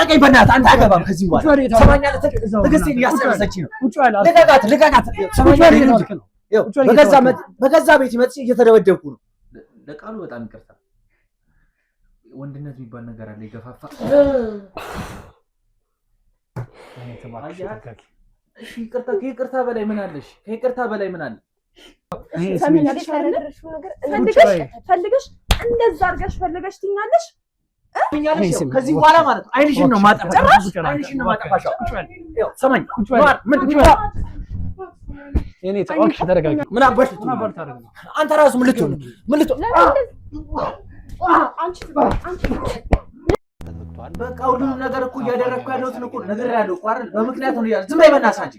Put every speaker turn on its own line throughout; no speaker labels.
ልቀቀኝ በእናትህ አንተ አገባም ከዚህ በኋላ ሰማኛለህ ትዕግስቴን እያስጨረሰችኝ ነው ልቀቃት ሰማኛለህ በገዛ ቤት መጥቼ እየተደበደብኩ ነው ለቃሉ በጣም ይቅርታ ወንድነት የሚባል ነገር አለ ይገፋፋ እሺ ይቅርታ በላይ ምን አለሽ ከይቅርታ በላይ ምን አለ
ሰሚኛለሽ ያደረግሽው ነገር ፈልገሽ እንደዛ አድርገሽ ፈልገሽ ትኛለሽ
ከዚህ በኋላ ማለት ነው አይንሽን ነው ማጠፋሽ ሰማኝ ምን
እኔ ተወክሽ ተረጋጋ
ምን አባሽ አንተ ራሱ ምን ልትሆን አንቺ በቃ ሁሉም ነገር እኮ እያደረግኩ ያለሁት እኮ ነገር ያለው እኮ አይደል በምክንያት ነው ያለው ዝም በይ በእናትሽ አንቺ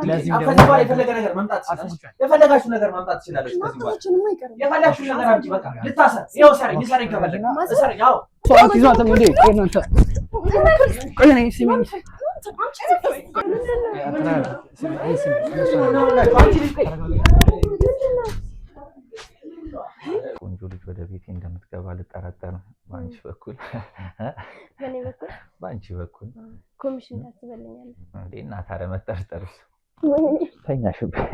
ከዚህ በኋላ የፈለገ ነገር መምጣት ትችላለሽ የፈለጋችሁ ነገር ማምጣት ትችላለሽ ከዚህ በኋላ የፈለጋችሁ ነገር አምጪ በቃ ልታሰር ይኸው ሰረኝ ከፈለገ ሰረኝ ያው
ሰዓት ይዟት እንዴ እናንተ ቆይ ነኝ ሲሚን ቆንጆ ልጅ ወደ ቤቴ እንደምትገባ ልጠራጠር ባንቺ በኩል ባንቺ በኩል
ኮሚሽን ታስበልኛለህ
እንዴ እና ታዲያ መጠርጠርሽ ተኛሽብኝ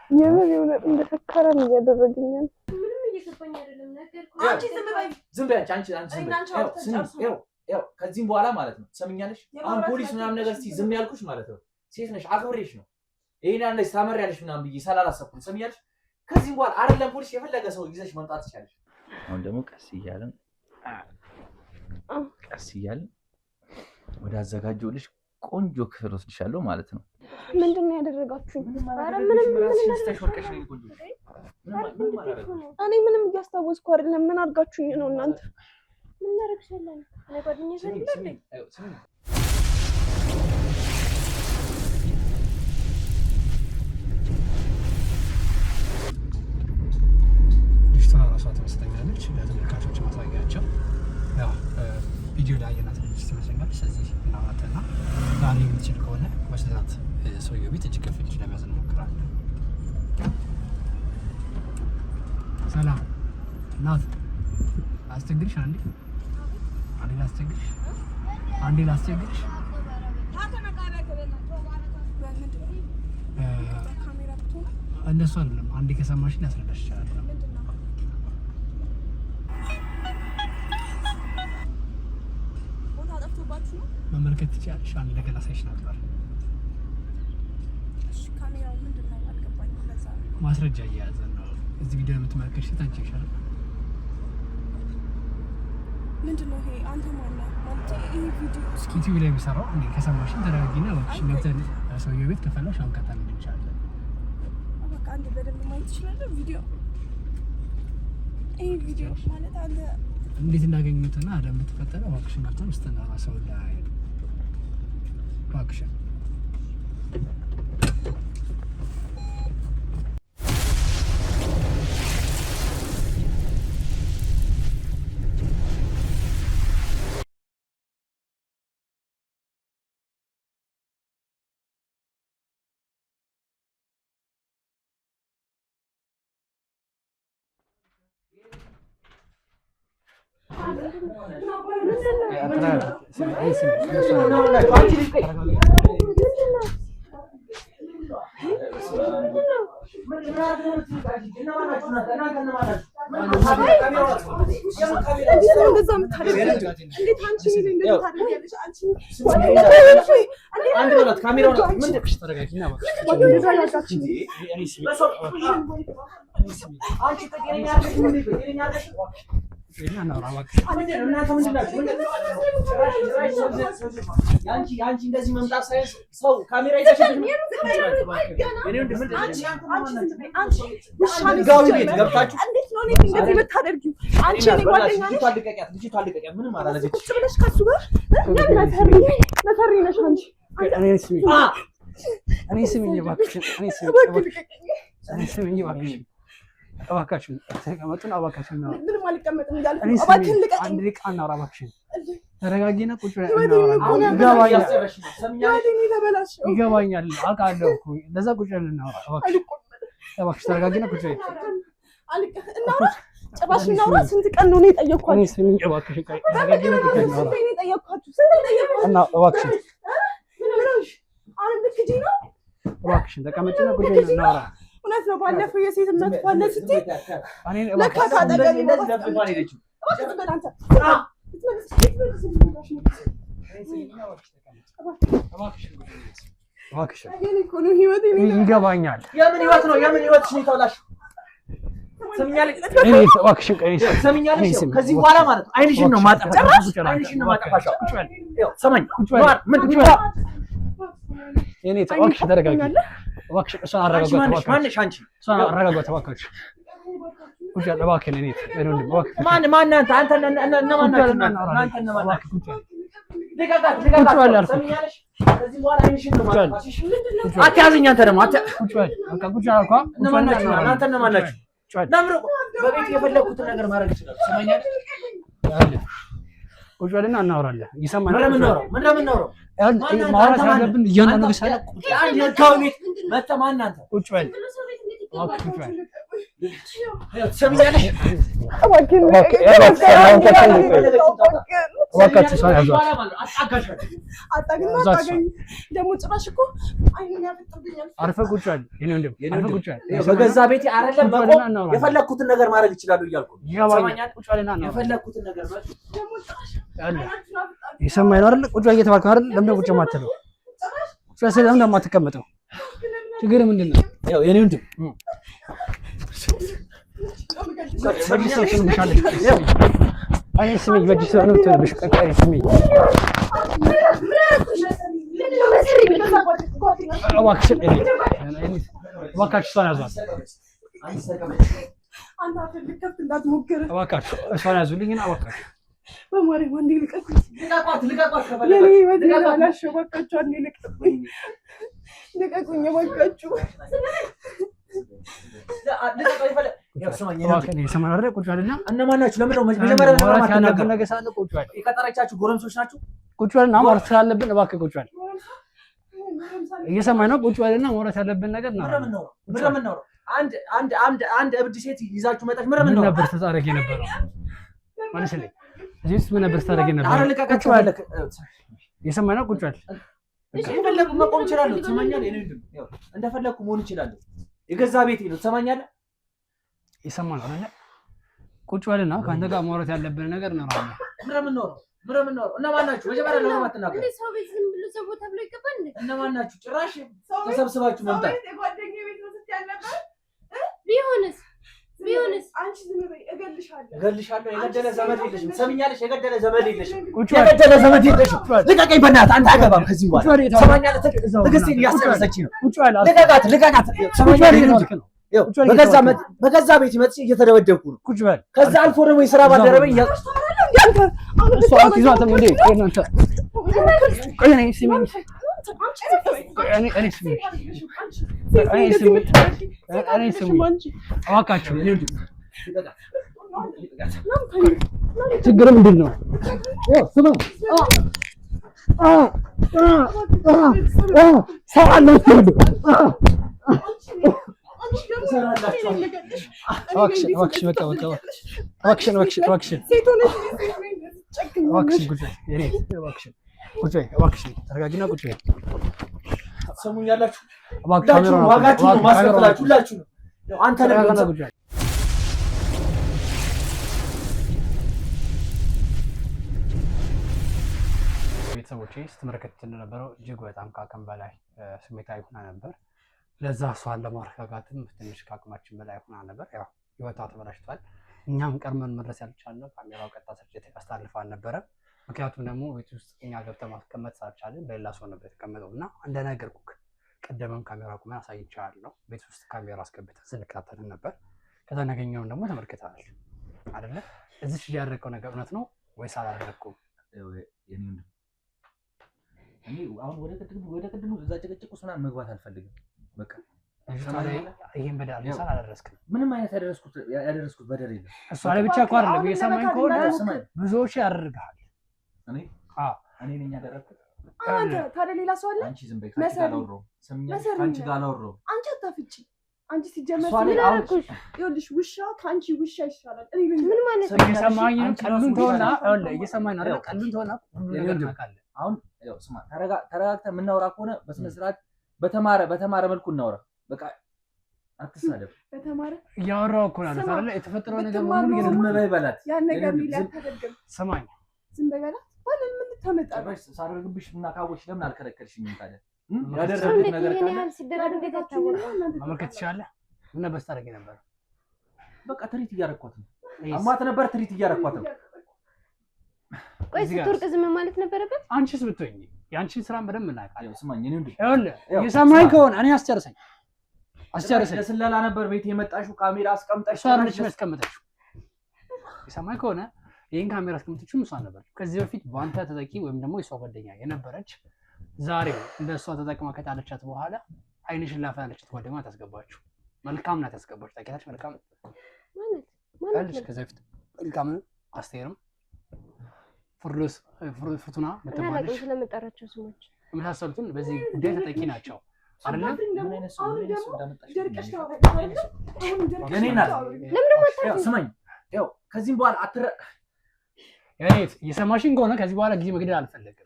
የምር የሆነ እንደ ተካራም እያደረገኛል ምንም እየገባኝ አይደለም ነገር አንቺ
ዝም በይ አንቺ ያው ከዚህም በኋላ ማለት ነው ሰምኛለሽ አሁን ፖሊስ ምናምን ነገር ዝም ያልኩሽ ማለት ነው ሴት ነሽ አክብሬሽ ነው ይሄን ያለሽ ታመሪያለሽ ምናምን ብዬ ሳላላሰብኩኝ ሰምኛለሽ ከዚህም በኋላ አይደለም ፖሊስ የፈለገ ሰው ይዘሽ መምጣት ትችላለሽ
አሁን ደግሞ ቀስ እያልን ወደ አዘጋጀሁልሽ ቆንጆ ክፍል ወስድሻለሁ ማለት ነው
ምንድነው ያደረጋችሁ አረ ምንም
ተሽወርቀሽ ነው ቆንጆ
እኔ ምንም እያስታወስኩ አይደለም ምን አድርጋችሁኝ ነው እናንተ ምን አደረግሻለሁ እኔ ጓደኛዬ ሰለኝ
ትመስለኛለች ለተመልካቾች ማሳያቸው ያው ቪዲዮ ላይ ያየናት ልጅ ትመስለኛለች ስለዚህ እናዋተና ዛሬ የምትችል ከሆነ ወስዳት ሰውየው ቤት እጅ ከፍንጅ ለመያዝ እንሞክራለን ሰላም እናት አስቸግርሽ አንዴ ላስቸግርሽ እንደሱ አይደለም አንዴ ከሰማሽ ላስረዳሽ ይችላል መመልከት ትችያለሽ አንድ ነገር አሳይሽ ነበር እሺ ካሜራው ምንድነው አልገባኝም ለዛ ማስረጃ እያያዘን ነው እዚህ ቪዲዮ የምትመለከች አንቺ ይሻላል ምንድነው ይሄ አንተ ማነህ ማለት ይሄ ቪዲዮ ዩቲዩብ ላይ የሚሰራው እንዴ ከሰማሽን ተረጋጊና ወጥሽ ገብተን ሰውየው ቤት ከፈለሽ አንቀጣን እንችላለን በቃ አንዴ በደንብ ማየት ትችላለህ ቪዲዮ ይሄ ቪዲዮ ማለት አንተ እንዴት እንዳገኙትና እንደምትፈጠረ ዋክሽን ማርተን ውስጥና ሰው ላይ ዋክሽን
ያንቺ እንደዚህ መምጣት ሳይንስ ሰው ካሜራ ይዘሽብኝ ጋው ቤት ገብታችሁ እንዴት ነው እንደዚህ የምታደርጊው? አንቺ እኔ ጓደኛ ነሽ ልጅቷ ምንም አላለች ቁጭ ብለሽ ከሱ ጋር መሰሪ ነሽ አንቺ
እኔ ስሚኝ እባክሽን እኔ ስሚኝ እባክሽን እባክሽን ተቀመጡና እባክሽን ነው
ምንም አልቀመጥም እያልኩ እባክህን ልቀቀኝ
አንድ ደቂቃ እናውራ እባክሽን ተረጋጊና ቁጭ ብለን ይገባኛል አውቃለሁ እኮ ለዛ ቁጭ ብለን እናውራ እባክሽ ተረጋጊና ቁጭ በይ
ጭራሽ እናውራ። ስንት ቀን ነው የጠየኳችሁ?
እኔ ስሚኝ እባክሽ ቆይ ተረጋጊና ቁጭ በይ እናውራ።
ስንት የጠየኳችሁ? ስንት የጠየኳችሁ?
እና እባክሽ
አሁን ልክ ሂጂ ነው።
እባክሽ ተቀመጪና ቁጭ በይ እናውራ።
እውነት ነው ባለፈው የሴትነት ባለ ስትይ
እኔ
ለካ ታጠገቢ
እንደዚህ ደብድባን ሄደችው።
ይገባኛል።
የምን ህይወት ነው? የምን ህይወት ነው የተበላሽ? ሰምኛለሽ?
እባክሽን ቆይ
ሰምኛለሽ? ከዚህ በኋላ ማለት ነው አይንሽን ነው ማጠፋሽ። አይንሽን ነው ማጠፋሽ። ሰማኝ። ምን
የኔ እባክሽ ተረጋጊ። እባክሽ እሷን አረጋጓት።
ማንሽ አንቺ?
እሷን አረጋጓት እባክሽ። ቁጭ ያለ እባክህ እኔ
ማን አንተ እነማን ናችሁ? እናንተ እነማን ናችሁ? ልቀቃት። ሰምኛለሽ? ከዚህ በኋላ አይንሽን ነው ማጠፋሽ። አትያዝኝ አንተ ደግሞ
ቁጭ በል በቃ ቁጭ አልኳ።
እነማን ናችሁ? እናንተ እነማን ናችሁ? ለምሮ በቤት የፈለኩትን ነገር ማድረግ ይችላል። ሰማኛለሽ?
ቁጭ በልና እናወራለን። ይሰማል?
ምን ነው
ማውራት ያለብን እያንዳንዱ ነገር ሳለ
አንድ የካው ቤት መተህ ማን አንተ?
ቁጭ በል ቁጭ በል
ሰምኛለሽ?
እባካችሁ ሰው ያዟት።
ደግሞ ጭራሽ እኮ አይኑን ያፈጥብኛል።
አርፈህ ቁጭ በል የኔ ወንድም፣ አርፈህ ቁጭ በል።
በገዛ ቤቴ አይደለም መቆም የፈለኩትን ነገር ማድረግ ይችላሉ እያልኩ
ይገባኛል። ቁጭ በልና ነው
የፈለኩትን ነገር ማለት
ደግሞ ጭራሽ
ይሰማኝ ነው አይደል? ቁጭ በል እየተባልኩ አይደል? ለምን ቁጭ የማትለው? ቁጭ በል ስለምን ደግሞ የማትቀመጠው? ችግር ምንድን ነው?
ያው የኔ ወንድም
እኔ ስሚኝ፣ በእጅ ስለሆነ ብትሆንብሽ ቀጣይ ስሚኝ እባክሽን፣ እባካችሁ እሷን ያዟት። እባካችሁ እሷን ያዙልኝና እባካችሁ
በማርያም አንዴ ልቀቁኝ።
ልቀቋት
የኔ ወደ አላሽ እባካችሁ አንዴ ልቀቁኝ። ልቀቁኝ እባካችሁ።
እነማን ናችሁ? ለምን ነው መጀመሪያ ነገር ሳለ ቁጭ በል።
የቀጠረቻችሁ ጎረምሶች ናችሁ?
ቁጭ በልና ማውራት ስላለብን እባክህ ቁጭ በል። እየሰማኝ ነው? ቁጭ በልና ማውራት ያለብን ነገር ነው።
ምን ነው አንድ እብድ ሴት ይዛችሁ መጣች።
ምን ነበር ተጻረግ የነበረው? ማለት ነው እዚህ ውስጥ ምን ነበር ተጻረግ የነበረው? ቁጭ በል። እየሰማኝ ነው? ቁጭ በል።
እንደፈለኩ መቆም እችላለሁ። ትሰማኛለህ? እኔ እንደፈለኩ መሆን እችላለሁ። የገዛ ቤቴ ነው። ትሰማኛለህ?
ይሰማል አይደል? ቁጭ በልና ከአንተ ጋር ማውራት ያለብን ነገር ነው።
ምንም ነው እነማን ናችሁ? መጀመሪያ ነው ማትናገሩ።
እንዴ ሰው ቤት ዝም ብሎ ሰው ተብሎ ይገባል እንዴ?
እነማን ናችሁ? ጭራሽ ተሰብስባችሁ መምጣት።
ጓደኛዬ ቤት ነው ስትያል ነበር።
ቢሆንስ
አንቺ ዝም በይ፣ እገልሻለሁ።
የገደለ ዘመድ የለሽም። ሰምኛለሽ? የገደለ ዘመድ የለሽም። የገደለ ዘመድ የለሽም። ልቀቀኝ በእናትህ። አንተ አገባም ከዚህ በኋላ ሰማኛለህ? ትዕግስቴን እያስጨረሰችኝ ነው። ልቀቃት። ሰማኛለህ? በገዛ ቤት መጥቼ እየተደበደብኩ ነው። ከዛ አልፎ ደግሞ የሥራ ባልደረበኝ
ችግር ምንድን ነው? ተረጋጊና ቁጭ በይ።
ሰሙኛላችሁ? ዋጋችሁ ነው ማስከፈላችሁ ሁላችሁ ነው። አንተ ነው
ቤተሰቦቼ ስትመለከቱት እንደነበረው እጅግ በጣም ከአቅም በላይ ስሜታዊ ሆና ነበር። ለዛ እሷን ለማረጋጋትም ትንሽ ከአቅማችን በላይ ሆና ነበር። ያው ህይወቷ ተበላሽቷል። እኛም ቀርመን መድረስ ያልቻልነው ካሜራው ቀጥታ ስርጭት ያስተላልፋ አልነበረም። ምክንያቱም ደግሞ ቤት ውስጥ እኛ ገብተን ማስቀመጥ ስላልቻልን በሌላ ሰው ነበር የተቀመጠው እና እንደነገርኩህ ቀደምም ካሜራ ቁመን አሳይቻለሁ። ቤት ውስጥ ካሜራ አስገብተን ስንከታተልን ነበር። ከዛ ነገኘውን ደግሞ ተመልክተናል አይደለ? እዚህ ያደረገው ነገር እውነት ነው ወይስ አላደረኩም?
እኔ አሁን ወደ ቅድሙ እዛ ጭቅጭቅ ውስጥ ምናምን መግባት አልፈልግም። በቃ
ይሄን በደል ይሳል አላደረስክም።
ምንም አይነት ያደረስኩት በደል የለም።
እሷ ላይ ብቻ እኮ አይደለም የሰማኝ ከሆነ ብዙዎች ያደርጋል።
እኔ ነኝ ያደረኩት።
አንተ ታዲያ ሌላ ሰው አለ?
አንቺ ዝም በይ። ካንቺ ጋር አላወራሁም። አንቺ ጋር አላወራሁም።
አንቺ አታፍጪ። አንቺ ሲጀመር ምን አደረኩሽ? ይኸውልሽ ውሻ ከአንቺ ውሻ ይሻላል። እኔ ምን ማለት ነው?
እየሰማኝ ቀሉን ተወና እየሰማኝ አይደል? ቀሉን ተወና ነገር ታውቃለህ።
አሁን ያው ስማ ተረጋግተን የምናወራ ከሆነ በስነ ስርዓት በተማረ መልኩ እናወራ። በቃ አትሳደብ።
በተማረ
እያወራሁ እኮ ነው አይደል? የተፈጠረው ነገር ሙሉ
ዝም በይ በላት።
ያን ነገር ሊያታደርግም
ሰማኝ።
ዝም በይ በላት። ባለን ምን ታመጣለሽ?
ሳደርግብሽ እና ካወቅሽ ለምን አልከለከልሽኝም ታዲያ? ያደረግኩት ነገር ካለ
ማመልከት ትችላለህ። ምን በስታረግ ነበር?
በቃ ትሪት እያረኳት ነው። አማት ነበር ትሪት እያረኳት ነው።
ቆይ ስትወርቅ ዝም ማለት ነበረበት።
አንቺስ ብትሆኚ የአንቺን ስራን በደንብ እናውቃለን።
ስማኝ እኔ እንዴ
እየሰማኝ ከሆነ እኔ አስጨርሰኝ።
ለስለላ ነበር ቤት የመጣሽው ካሜራ አስቀምጠሽ
ሳርነሽ መስቀምጠሽ እየሰማኝ ከሆነ ይሄን ካሜራ አስቀምጠችው እሷ ነበር። ከዚህ በፊት በአንተ ተጠቂ ወይም ደግሞ የሷ ጓደኛ የነበረች ዛሬ እንደሷ ተጠቅማ ከጣለቻት በኋላ አይንሽን ላፋለችት ጓደኛ ታስገባችሁ። መልካም ናት ያስገባችሁ። ታውቂያለሽ መልካም ማለት ከዚህ በፊት መልካም አስቴርም ፍርቱና መተባለሽ
ስለመጣራቸው ስሞች
የመሳሰሉትን በዚህ ጉዳይ ተጠቂ ናቸው አይደለም?
ስማኝ ያው ከዚህም በኋላ
የሰማሽን ከሆነ ከዚህ በኋላ ጊዜ መግደል አልፈለግም።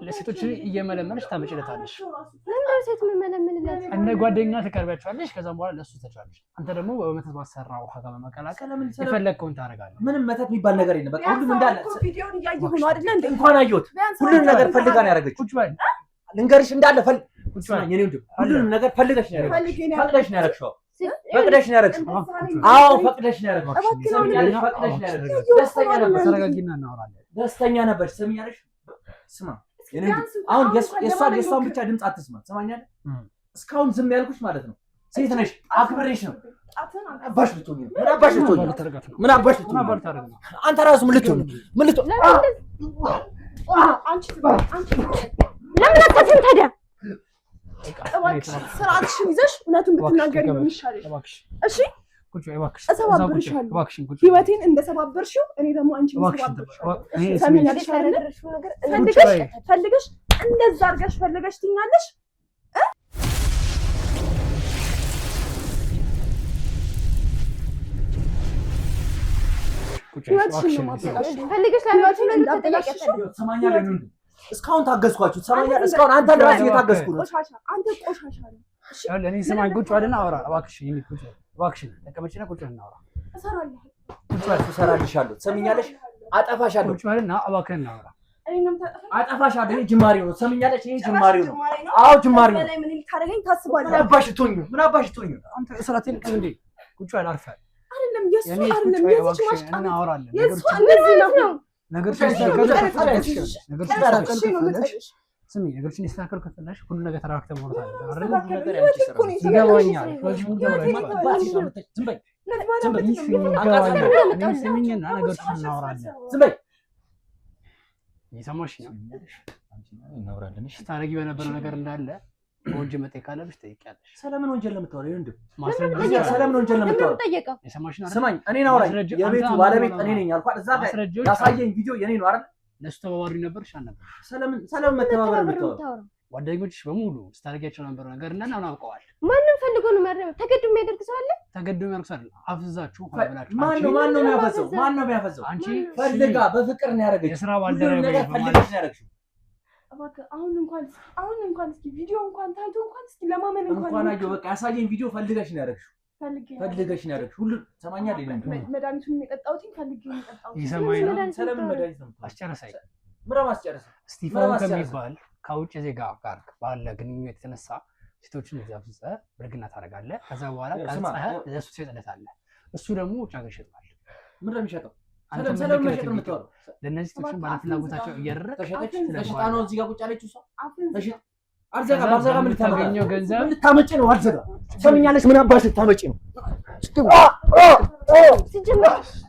ለሴቶች እየመለመለሽ ታመጭለታለሽ።
ለምን ሴት መመለመልላት?
እንደ ጓደኛ ተቀርቢያቸዋለሽ። ከዛም በኋላ ለሱ ተቻለሽ። አንተ ደግሞ በመተት ባሰራው ውሃ ጋር በመቀላቀል የፈለግከውን ታደርጋለህ።
ምንም መተት የሚባል ነገር የለም። በቃ ሁሉም እንዳለ
ቪዲዮውን እያየሁ ነው አይደል? እንዴ
እንኳን አየሁት። ሁሉንም ነገር ፈልጋ ነው ያደረገችው።
ቁጭ በል
ልንገርሽ እንዳለ ሁሉንም ነገር ፈልገሽ ነው ያደረግሽው። ፈቅደሽ ነው ያደረግሽው። ፈቅደሽ ነው ያደረግሽው። አዎ ፈቅደሽ ነው ያደረግሽው። ደስተኛ ነበር።
ተረጋጊና እናወራለን።
ደስተኛ ነበር። ስሚያለሽ ስማ አሁን የእሷን ብቻ ድምፅ አትስማ። ትሰማኛለህ? እስካሁን ዝም ያልኩሽ ማለት ነው ሴት ነሽ፣ አክብሬሽ ነው። አባሽ ልትሆኚ ነው። ምን አባሽ ልትሆኚ ነው? ምን አባሽ ልትሆኚ ነው? አንተ ራሱ ምን ልትሆኚ ነው? ምን ልትሆኚ
አንቺ
ለምን አታስም ታዲያ?
እባክሽ ስርዓትሽን ይዘሽ እውነቱን ብትናገሪ ነው የሚሻልሽ። እሺ እሰባብርሻለሁ። ህይወቴን እንደሰባበርሽው እኔ ደግሞ አንቺን ሰባብርሻለሁ። ፈልገሽ እንደዛ አድርገሽ ፈልገሽ ትኛለሽ። ህይወትሽን ነው ማበላሽ
ፈልገሽ ላልዋችሁ ነገር ተጠያቂያለሽ።
እስካሁን ታገዝኳችሁ። ትሰማኛለህ? እስካሁን አንተን ራሱ እየታገዝኩ ነው።
አንተ ቆሻሻ ነህ።
እሺ እኔ ስማኝ፣ ቁጭ በልና አውራ እባክሽ። ይሄን ቁጭ እባክሽ ተቀመጪና ቁጭ በልና አውራ።
እሰራለሁ።
ቁጭ በል እሰራልሻለሁ። ትሰሚኛለሽ? አጠፋሻለሁ።
ቁጭ በልና እባክህን አውራ።
አጠፋሻለሁ። ይሄ ጅማሬው ነው። ትሰሚኛለሽ? ይሄ ጅማሬው ነው። አዎ ጅማሬው ነው።
ምን ልታደርገኝ ታስባለህ?
ምን አባሽ ትሆኚ ነው? ምን አባሽ ትሆኚ ነው?
አንተ እስራቴን ቀን እንዴ ቁጭ በል አርፈህ
አይደለም የሱ አይደለም የሱ ማሽቃ
እናወራለን።
የሱ እንደዚህ ነው
ነገሮችን ይስተካከሉ ከፈለሽ ሁሉ ነገር ተራክተህ መውጣት አለብህ። ይገባኛል። ስሚኝና ነገሮችን እናወራለን። እየሰማሽ ነው? ስታረጊ በነበረው ነገር እንዳለ በወንጀል መጠየቅ ካለብሽ ትጠይቂያለሽ።
ስለምን ወንጀል ነው የምታወራው? ይኸውልህ
ማስረጃ
ስለምን ወንጀል ነው የምታወራው?
የሰማሽ ነው?
ስማኝ፣ እኔን አውራኝ። የቤቱ ባለቤት እኔ ነኝ አልኳት። እዛ ጋር ያሳየኝ ቪዲዮ የኔ ነው አይደል?
ለሱ ተባባሪ ነበርሽ አልነበርሽ?
ስለምን መተባበር የምታወራው?
ጓደኞችሽ በሙሉ ስታረጊያቸው የነበረው ነገር እንዳለ አውቀዋል።
ማንም ፈልጎ ነው የሚያደርገው? ተገዶ የሚያደርግ ሰው አለ?
ተገዶ የሚያደርግ ሰው አለ? አፍዛችሁ ሆናችሁ
ማን ነው የሚያፈዘው? ማን ነው የሚያፈዘው?
አንቺ
ፈልጋ በፍቅር ነው ያደረገችው።
የሥራ ባልደረባ
ፈልገሽ ነው ያደረግሽው።
እባክህ አሁን እንኳን እስኪ ቪዲዮ እንኳን ታይቶ እንኳን እስኪ ለማመን
እንኳን አየሁ። በቃ ያሳየኝ ቪዲዮ ፈልገሽ ነው ያደረግሽው። ፈልገሽ ነው ያደረግሽው። ሁሉ ሰማኛለህ።
መድኃኒቱን የጠጣሁት ፈልጌ ነው የጠጣሁት።
ይሰማኝ ነው።
ስለምን መድኃኒት ነው
አስጨረሰኝ።
ምራም አስጨረሰ።
ስቲፋን ከሚባል ከውጭ ዜጋ ጋር ባለ ግንኙነት የተነሳ ሴቶችን እያብዘ ብልግና ታደርጋለህ። ከዛ በኋላ ቀንጸህ ለሱ ትሸጥለታለህ። እሱ ደግሞ ውጭ ሀገር ይሸጣል።
ምን ነው የሚሸጠው? ሰለም መሸጥ ነው የምትወራው?
ለእነዚህ ሴቶችን ባለፍላጎታቸው እየረረቅ
ተሸጣ ነው እዚህ ጋር ቁጭ ያለችው እሷ። ተሸጥ አልዘጋ ባልዘጋ ምን
ልታገኘው ገንዘብ
ምን ልታመጪ ነው? አልዘጋ ሰምኛለሽ? ምን አባሽ ልታመጪ ነው?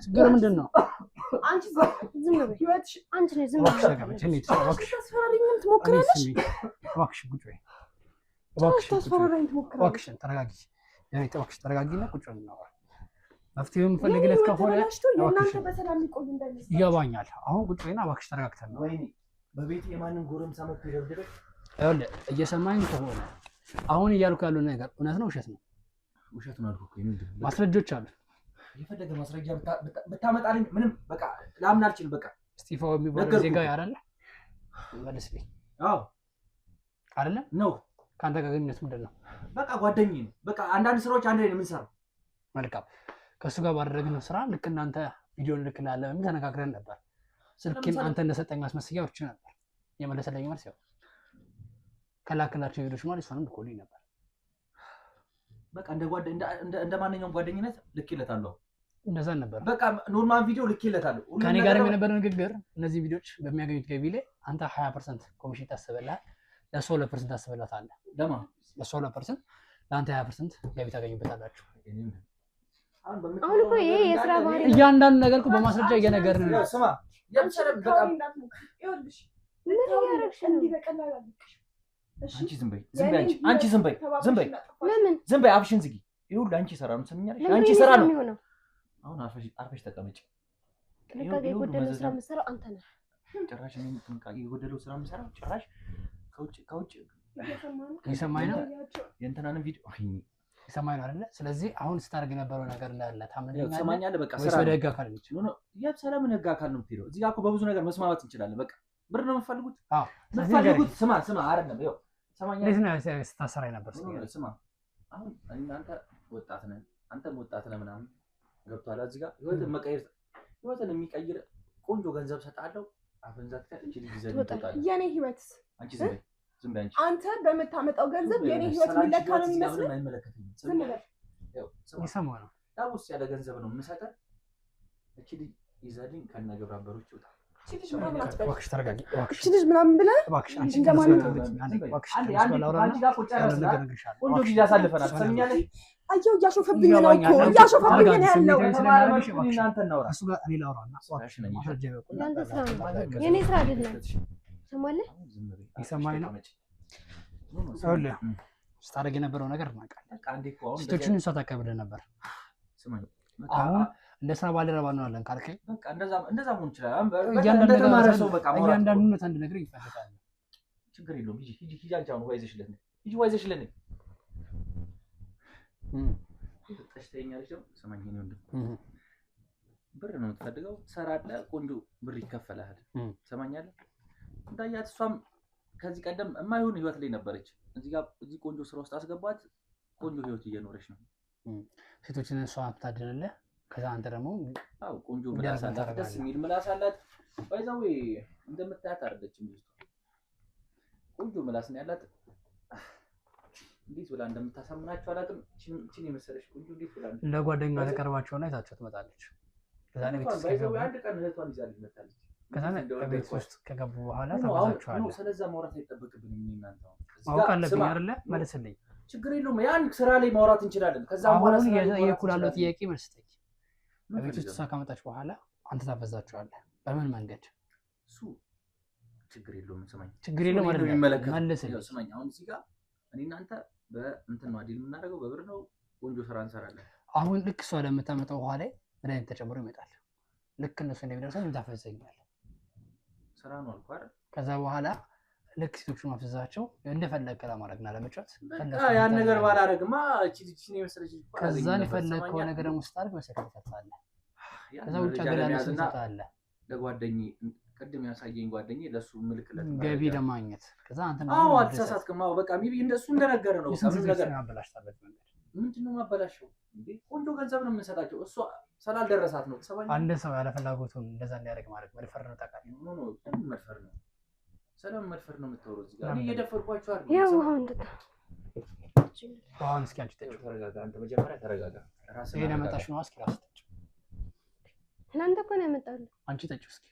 ችግር ምንድን ነው?
አንቺ ዝም በይ። ህይወትሽ አንቺ ነሽ። ዝም በይ።
ተረጋጊና ቁጭ በል እናውራ። መፍትሄ የምፈልግለት ከሆነ ይገባኛል። አሁን ቁጭ በይና እባክሽ ተረጋግተን ነው።
ወይኔ በቤት የማንን ጎረምሳ መጥቶ ይደብድበኝ።
ይኸውልህ እየሰማኝ ከሆነ አሁን እያልኩ ያለው ነገር እውነት ነው ውሸት ነው?
ውሸት ነው አልኩህ እኮ
ማስረጃዎች አሉ
የፈለገ ማስረጃ ብታመጣልኝ ምንም በቃ ላምን አልችልም በቃ
እስጢፋው የሚባለው ዜጋ ያራለ ወለስሊ
አዎ
አይደለ
ነው
ካንተ ጋር ግንኙነት ምንድነው
በቃ ጓደኛዬ ነው በቃ አንዳንድ ስራዎች አንድ ላይ ነው የምንሰራው
መልካም ከሱ ጋር ባደረግነው ስራ ልክ እናንተ ቪዲዮን ልክላለህ ምን ተነጋግረን ነበር ስልኬን አንተ እንደሰጠኝ ማስመስያዎች ነበር የመለሰልኝ ማለት ያው ከላክላቸው ቪዲዮች ማለት እሷንም ልኮልኝ ነበር
በቃ እንደ ማንኛውም ጓደኝነት ልክለታለሁ
እንደዛ ነበር
በቃ ኖርማል ቪዲዮ ልክለታለሁ
ከኔ ጋር የነበረ ንግግር እነዚህ ቪዲዮች በሚያገኙት ገቢ ላይ አንተ 20% ኮሚሽን ታስበላል ለሷ 2% ታስበላታለህ ለማ ለሷ 2% ለአንተ 20% ገቢ ታገኙበታላችሁ
አሁን እኮ ይሄ የስራ ባህሪ
እያንዳንዱ ነገር እኮ በማስረጃ እየነገርን ነው
ስማ ያምሰለም በቃ
ይኸውልሽ
ምን ያረክሽ ነው
እንዲህ በቀላሉ አልልክሽ
አንቺ ዝም በይ አንቺ ዝም በይ
ለምን
ዝም በይ አፍሽን ዝጊ ይሁን አንቺ ሰራ ነው ሰምኛለሽ አንቺ ሰራ ነው አሁን አርፈሽ ተቀመጪ
ጥንቃቄ የጎደለው ስራ የምትሰራው አንተ ነህ
ጭራሽ ምን ጥንቃቄ የጎደለው ስራ የምትሰራው ጭራሽ ከውጭ
ይሰማኝ ነው
የእንትናንም ቪዲዮ
ይሰማኝ ነው አይደለ ስለዚህ አሁን ስታደርግ የነበረው ነገር እንዳለ ታምነኛለህ
ሰማኛለህ በቃ ስራ
ወደ ህግ አካል ልጅ
ነው ሰላምን ህግ አካል ነው የምትሄደው እዚህ ጋር እኮ በብዙ ነገር መስማማት እንችላለን በቃ ብር ነው የምትፈልጉት
አዎ
የምትፈልጉት ስማ አይደለም ይኸው ሰማኛለህ
ለዚህ ነው ስታሰራይ ነበር
ስማ አሁን እናንተ ወጣት ነን አንተም ወጣት ነህ ምናምን ገብቷል እዚህ ጋር ህይወትን የሚቀይር ቆንጆ ገንዘብ ሰጣለሁ አፈን ዘግተህ እቺ ልጅ ይዘህ ትወጣለህ
የኔ ህይወትስ
አንቺ ዝም በይ
አንተ በመታመጣው ገንዘብ የኔ ህይወት የሚለካ ነው የሚመስለው
አይመለከተኝም
ዝም በል
ይሰማው ነው
ዳውስ ያለ ገንዘብ ነው የምሰጠህ እቺ ልጅ ይዘህልኝ ከነ ግብረ አበሮች ይወጣ
እባክሽ ተረጋጊ እባክሽ
ልጅ ምናምን ብለህ
እባክሽ አንቺ
እንደማለት
አንቺ ጋር ቁጭ ያለ ቆንጆ ጊዜ አሳልፈናል ሰምኛለሽ
አየው እያሾፈብኝ ነው እኮ እያሾፈብኝ ነው ያለው
እናንተ እናውራ
እሱ ጋር እኔ ላውራና እባክሽ ማስረጃ ይበቁ
ያንተ ስራ ነው የኔ ስራ አይደለም ሰማለህ
ይሰማኝ ነው አውለ ስታደርግ የነበረው ነገር እናውቃለን ሴቶችን እሷ ታከብደህ ነበር አሁን እንደ ስራ ባልደረባ ነው አለን ካልከኝ
በቃ እንደዛ መሆን ይችላል እንደተማረ ሰው በቃ
እያንዳንዱ ነው አንድ ነገር ይፈልጋል
ችግር የለውም ሂጂ አንቺ አሁን ዋይዘሽለት ተሽተኛለሽ ነው ሰማኝ ነው ብር ነው የምትፈልገው ትሰራለህ ቆንጆ ብር ይከፈላል ሰማኛለህ እንዳያት እሷም ከዚህ ቀደም የማይሆን ህይወት ላይ ነበረች እዚህ ቆንጆ ስራ ውስጥ አስገባት ቆንጆ ህይወት እየኖረች ነው
ሴቶችን እሷ አታድነለህ ከዛ አንተ ደግሞ
አው ቆንጆ ምላስ አላት ደስ የሚል ምላስ አላት ባይዛው እንደምታያት አይደለችም ቆንጆ ምላስ ነው ያላት እንዴት ብላ እንደምታሳምናቸው አላውቅም እቺን የመሰለሽ ቆንጆ እንዴት ብላ
ለጓደኛ ተቀርባቸውና ይዛቸው ትመጣለች ከዛ ነው ቤት
አንድ ቀን እህቷን ይዛልኝ መጣለች
ከዛ ነው ቤት ውስጥ ከገቡ በኋላ ተባዛቸዋል
ስለዛ ማውራት አይጠበቅብንም እናንተ
ማወቅ አለብኝ አይደለ መልስልኝ
ችግር የለውም ያን ስራ ላይ ማውራት እንችላለን ከዛ በኋላ
የኩላለው ጥያቄ መልስልኝ ቤት ውስጥ ካመጣች በኋላ አንተ ታበዛቸዋለህ በምን መንገድ
እሱ ችግር የለውም ስማኝ
ችግር የለውም አይደል መልስልኝ
ስማኝ አሁን እዚህ ጋር እኔ እናንተ በእንትን ነው አይደል የምናደርገው በብር ነው ቆንጆ ስራ እንሰራለን
አሁን ልክ እሷ ለምታመጣው ውሃ ላይ መድኃኒት ተጨምሮ ይመጣል ልክ እነሱ እንደሚደርሰው ታፈዘኛለህ ስራ ነው አልኩ አይደል ከዛ በኋላ ልክ ሴቶቹን ማፍዘዛቸው እንደፈለከ ለማድረግና ለመጫወት
ያን ነገር ባላረግማ እቺ ልጅ ነው የመሰለች
ከዛ የፈለከው ነገር ደግሞ ስታርግ መሰከት ተጣለ ከዛ ውጭ አገላለ ተጣለ
ለጓደኛዬ ቅድም ያሳየኝ ጓደኛዬ ለሱ ምልክለት
ገቢ ለማግኘት ከዛ አንተ
አዎ አትሳሳትክም አዎ በቃ ቢቢ እንደሱ እንደነገረ ነው
ከምን ነገር ያበላሽታበት መንገድ
ምንድነው ማበላሽው እንዴ ቆንጆ ገንዘብ ነው የምንሰጣቸው እሷ ስላልደረሳት ነው ተሰባኝ
አንድ ሰው ያለ ፍላጎቱን እንደዛ እንዲያደርግ ማድረግ መድፈር ነው ታውቃለህ
ኖ መድፈር ነው ሰላም መድፈር ነው የምትወረው እዚህ ጋር እኔ እየደፈርኳቸው አይደል
ያው አሁን
አሁን እስኪ አንቺ ተጨው
ተረጋጋ አንተ መጀመሪያ ተረጋጋ
ራስህ ይሄን ያመጣሽ ነው እስኪ ራስህ ተጨው
እናንተ እኮ ነው ያመጣልህ
አንቺ ተጨው እስኪ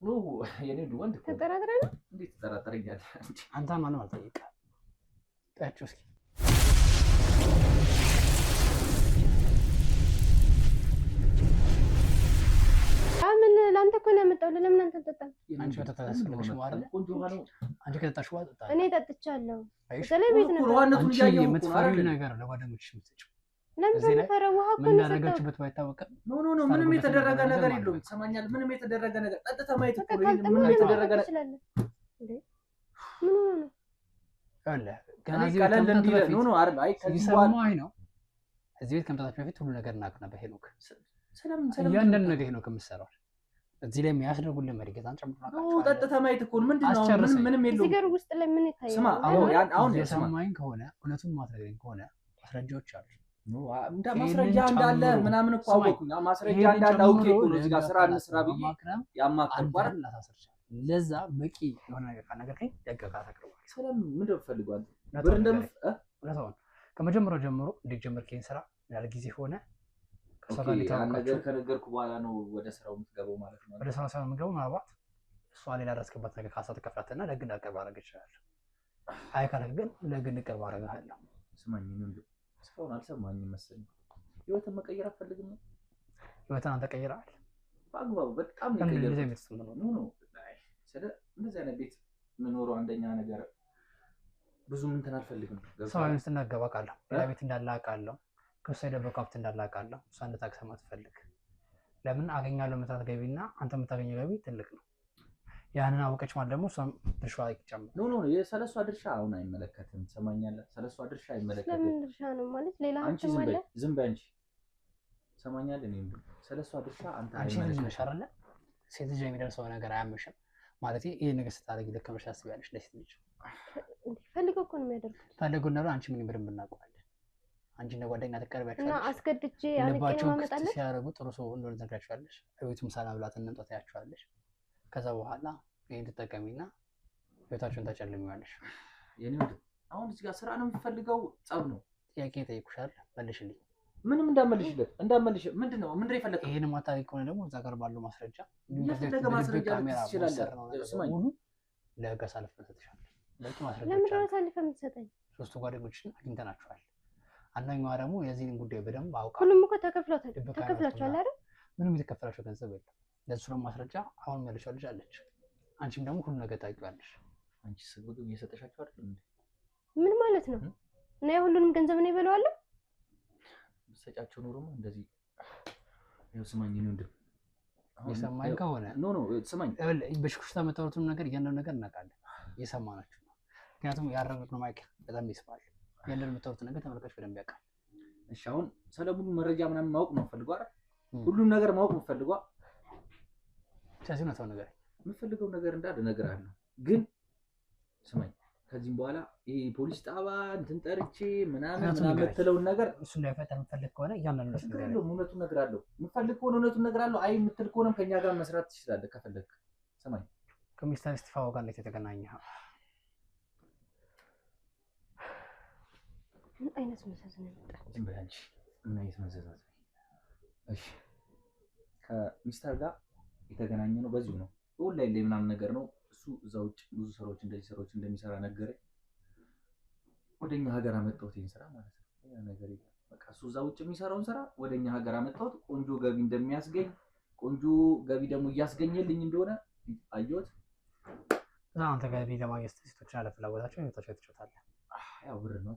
ኖ የኔ ወንድ እኮ
ተጠራጥረህ ነው
እንዴት ተጠራጥረኛለህ
አንተ ማንም አልጠየቀህ ተጨው እስኪ
አምን ላንተ እኮ ነው ያመጣልህ ለምን አንተ ተጠጣ
አንቺ ከተታስከለሽ ማለት
ቆንጆ ነው
አንቺ ከተጣሽ በኋላ ተጣ
እኔ ጠጥቻለሁ በተለይ ቤት ነው
ዋናቱን ያየው
የምትፈሪው ነገር ለጓደኞችሽ የምትሰጪው
ለምን ተፈረው ውሃ እኮ ነው
ያደረጋችሁበት ባይታወቅም
ኖ ምንም የተደረገ ነገር የለውም ትሰማኛለህ ምንም የተደረገ ነገር ጠጥተህ ማየት እኮ ነው ምንም የተደረገ ነገር እንዴ
ምን ነው
አለ
ገና ቀለል እንዲል ኖ አይደል አይ ከዚህ
ሰማይ ነው
እዚህ ቤት ከመምጣታችን በፊት ሁሉ ነገር እናውቅ ነበር። ሄኖክ
ሰላም
እያንዳንዱ ነገር ሄኖክ የምትሰራው እዚህ ላይ የሚያስደርጉልን መሪጌታ
ጠጥተህ ማየት እኮ ምንድን ነው? ምንም የለውም።
እዚህ ጋር ውስጥ ላይ ምን ይታያል?
ስማ አሁን
የሰማኝ ከሆነ እውነቱን ማትነግረኝ ከሆነ ማስረጃዎች አሉ።
ማስረጃ እንዳለ ምናምን እኮ አወኩኝ። ማስረጃ እንዳለ አውቄ እኮ ነው እዚህ ጋር ስራ እንስራ ብዬ ያማከርኩ አይደል?
ለዛ በቂ የሆነ ነገር ካነገርከኝ ደጋጋ ታቀርባለህ።
ሰላም ምንድን ነው የምትፈልገው አንተ? ብር
እውነታውን ከመጀመሪያው ጀምሮ እንዲጀመርከኝ ስራ ያለ ጊዜ ሆነ
ነገር ከነገርኩ በኋላ ነው ወደ ስራው የምትገባው ማለት ነው።
ወደ ስራው ሳይሆን የምትገባው ምናልባት እሷ ሌላ ደረስክባት ነገር ካሳ ተከፍላትና ለግ እንዳቀርብ አደረግ ይችላል። አይ ካለክ ግን ለግ እንድቀርብ አደርግሃለሁ።
ስማኝ ምን እስካሁን አልሰማኝም መሰለኝ። ህይወትን መቀየር አትፈልግም ነው?
ህይወትን አንተ ቀይረሃል
በአግባቡ በጣም ነው ነው ስለ እንደዚህ አይነት ቤት የምኖረው አንደኛ ነገር ብዙ እንትን አልፈልግም።
ሰው አይነት እናገባ ቃለሁ ሌላ ቤት እንዳለ አውቃለሁ። ከሷ የደበቀው ሀብት እንዳለ አውቃለሁ። እሷ እንድታቅሰማ ትፈልግ። ለምን አገኛለሁ የምታት ገቢና አንተ የምታገኘው ገቢ ትልቅ ነው። ያንን አወቀች ማለት ደግሞ እሷም ድርሻዋ ይጨምራል።
ኖ የሰለሷ ድርሻ አሁን አይመለከትም። ሰማኛለህ? ሰለሷ ድርሻ አይመለከትም።
ለምን ድርሻ ነው ማለት ሌላ
አንቺ ዝም በይ አንቺ ሰማኛለህ? እኔ ሰለሷ ድርሻ አንተ
አይመለከትም። አይደለ ሴት ልጅ የሚደርሰው ነገር አያምሽም ማለት ይሄ ነገር ስታደርጊ ልከመሽ ታስቢያለሽ። ለሴት ልጅ
ፈልገው እኮ ነው የሚያደርጉት።
ፈልገው ነው አንቺ ምን ይብርም እናውቀዋለን። አንቺ እንደ ጓደኛ ተቀርበሻለሽ
እና አስገድጄ አንቄ ነው ማመጣለሽ።
ሲያረጉ ጥሩ ሰው እንደሆነ ተነግራችኋለሽ። እቤቱም ሰላም ብላት እንንጣት ያያችኋለሽ። ከዛ በኋላ ይሄን ተጠቀሚና ቤታችሁን ታጨልሚዋለሽ።
የኔ ወደ አሁን እዚህ ጋር ስራ ነው የምፈልገው ጸብ ነው?
ጥያቄ ጠይቁሻል መልሽልኝ።
ምንም እንዳመልሽ ምንድነው የፈለከው?
ይሄን ማታሪክ ከሆነ ደግሞ እዛ ጋር ባለው ማስረጃ
እንደገና ማስረጃ ትችላለህ።
ስማኝ ለህግ አሳልፈህ ትሰጥሻለህ። በቂ ማስረጃ
ለምን አሳልፈህ የምትሰጠኝ?
ሶስቱ ጓደኞችን አግኝተናቸዋል። አንደኛዋ ደግሞ የዚህን ጉዳይ በደንብ አውቃ
ሁሉም እኮ ተከፍሏቸዋል አይደል?
ምንም የተከፈላቸው ገንዘብ የለም። ለእሱ ደግሞ ማስረጃ አሁን ያለችው ልጅ አለች። አንቺም ደግሞ ሁሉ ነገር ታውቂዋለሽ።
አንቺ ስግብግ እየሰጠሻቸው አይደል እንዴ?
ምን ማለት ነው? እና የሁሉንም ገንዘብ ነው ይበላዋለሁ።
ሰጫቸው ኖሮማ እንደዚህ ያው ስማኝ ነው እንዴ?
የሰማኝ ከሆነ
ኖ ስማኝ
በሽኩሽታ መታወቱን ነገር እያንዳንዱ ነገር እናውቃለን። እየሰማናችሁ ነው። ምክንያቱም ያረጋግጥ ነው ማይክ በጣም ይስባል። ያንደር የምታወሩት ነገር ተመልካች በደንብ ያውቃል።
እሺ አሁን ሰለሙን መረጃ ምናምን ማወቅ ነው ፈልጓል አይደል? ሁሉም ነገር ማወቅ ነው ፈልጓል።
ስለዚህ ነው ነገር
የምፈልገው ነገር እንዳለ እነግርሃለሁ። ግን ስማኝ ከዚህም በኋላ ይሄ ፖሊስ ጣባ እንትን ጠርቼ ምናምን የምትለውን ነገር
እሱ እንዳይፈጠር የምፈልግ ከሆነ እያንዳንዱ ነገር
እውነቱን እነግርሃለሁ። የምፈልግ ከሆነ እውነቱን እነግርሃለሁ። አይ የምትል ከሆነም ከኛ ጋር መስራት ትችላለህ ከፈለግ። ስማኝ
ከሚስተር ስቲፋው ጋር እንዴት የተገናኘኸው?
ምን አይነት መዘዝ ነው የመጣው?
ዝም በይ አንቺ። ምን አይነት መዘዝ? እሺ ከሚስተር ጋር የተገናኘ ነው በዚሁ ነው ኦንላይን ላይ ምናምን ነገር ነው። እሱ እዛ ውጭ ብዙ ስራዎች እንደሚሰራ ነገረኝ። ወደኛ ሀገር አመጣሁት ይሄን ስራ ማለት ነው። ያ ነገር በቃ እሱ እዛ ውጭ የሚሰራውን ስራ ወደኛ ሀገር አመጣሁት። ቆንጆ ገቢ እንደሚያስገኝ ቆንጆ ገቢ ደግሞ እያስገኘልኝ እንደሆነ አየሁት።
አንተ ገቢ ለማግኘት ሴቶችን አለ ፍላጎታቸው ህይወታቸው ትችላለህ።
ያው ብር ነው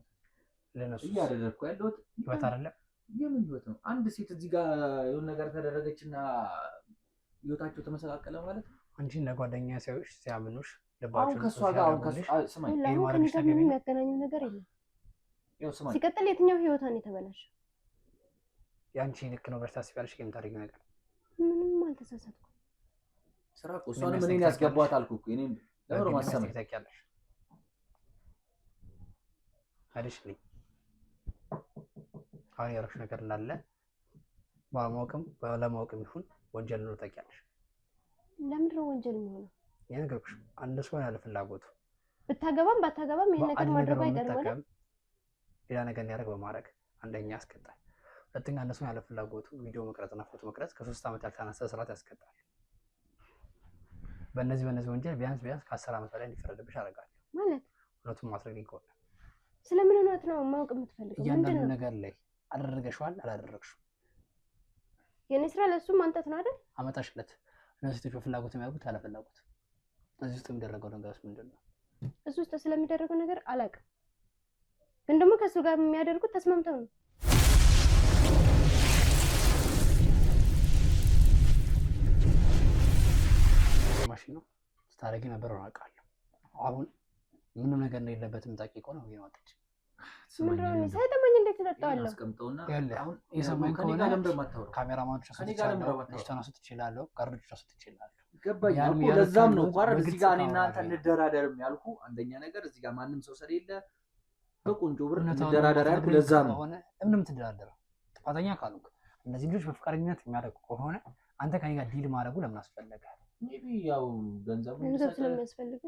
ለነሱ
እያደረግኩ ያለሁት።
ህይወት አይደለም።
የምን ህይወት ነው? አንድ ሴት እዚህ ጋር የሆነ ነገር ተደረገችና ህይወታቸው ተመሰቃቀለ ማለት ነው።
አንቺ እንደ ጓደኛ ሲያዩሽ ሲያምኑሽ ልባቸው
ከሷ ጋር ስማኝ
ይሄ ማለት ምንም የሚያገናኘው ነገር የለም።
ያው ስማኝ
ሲቀጥል የትኛው ህይወቷን የተበላሸ
ያንቺ ልክ ነው በርታ ሲባልሽ የምታደርጊው ነገር
ምንም አልተሳሳትኩም።
ስራ እኮ እሷንም እኔን ያስገባዋት አልኩህ እኮ እኔም ለምሮ ማሰማኝ
ታውቂያለሽ አይደል? አሁን ያረፍሽ ነገር እንዳለ ባለማወቅም ባለማወቅም ይሁን ወንጀል ነው ታውቂያለሽ።
ለምንድን ነው ወንጀል የሚሆነው?
የነገርኩሽ አንድ ሰው ያለ ፍላጎቱ
ብታገባም ባታገባም ይሄን ነገር ማድረግ አይቀርም አይደል?
ሌላ ነገር እንዲያደርግ በማድረግ አንደኛ ያስቀጣል። ሁለተኛ አንድ ሰው ያለ ፍላጎቱ ቪዲዮ መቅረጽና ፎቶ መቅረጽ ከ3 ዓመት ያልተናነሰ እስራት ያስቀጣል። በእነዚህ ወንጀል ቢያንስ ከ10 ዓመት በላይ እንዲፈረድብሽ አደርጋለሁ
ማለት
እውነቱን ማስረግ ከሆነ
ስለምን እውነት ነው ማወቅ የምትፈልገው?
እያንዳንዱ ነገር ላይ አደረገሽዋል አላደረግሽው
የኔ ስራ ለሱ ማንጠት ነው አይደል?
አመጣሽለት እነዚህ ሴቶች ፍላጎት የሚያደርጉት ያለ ፍላጎት እዚህ ውስጥ የሚደረገው ነገር ምንድን ነው?
እዚህ ውስጥ ስለሚደረገው ነገር አላውቅም፣ ግን ደግሞ ከሱ ጋር የሚያደርጉት ተስማምተው ነው። ማሽን ነው ስታረጊ ነበር አውቃለሁ። አሁን ምንም ነገር እንደሌለበትም ታውቂ እኮ ነው። ይወጣች ምንድነው ሳይተመኝ
እንዴት እጠጣዋለሁ?
አሁን የሰማኝ ከሆነ ካሜራማኖች ሊያነሱት ይችላሉ፣ ጋርዶች ሊያነሱት ይችላሉ።
ገባኝ እኮ ለዛም ነው እኮ አይደል እዚህ ጋር እኔ እናንተ እንደራደርም ያልኩ። አንደኛ ነገር እዚህ ጋር ማንም ሰው ስለሌለ በቆንጆ ብር እንደራደር ያልኩ ለዛ ነው።
ምንም ትደራደረው ጥፋተኛ ካልሆንክ እነዚህ ልጆች በፍቃደኝነት የሚያደርጉ ከሆነ አንተ ከኔ ጋር ዲል ማድረጉ ለምን አስፈለገ?
ሜቢ ያው ገንዘብ
ስለሚያስፈልግ፣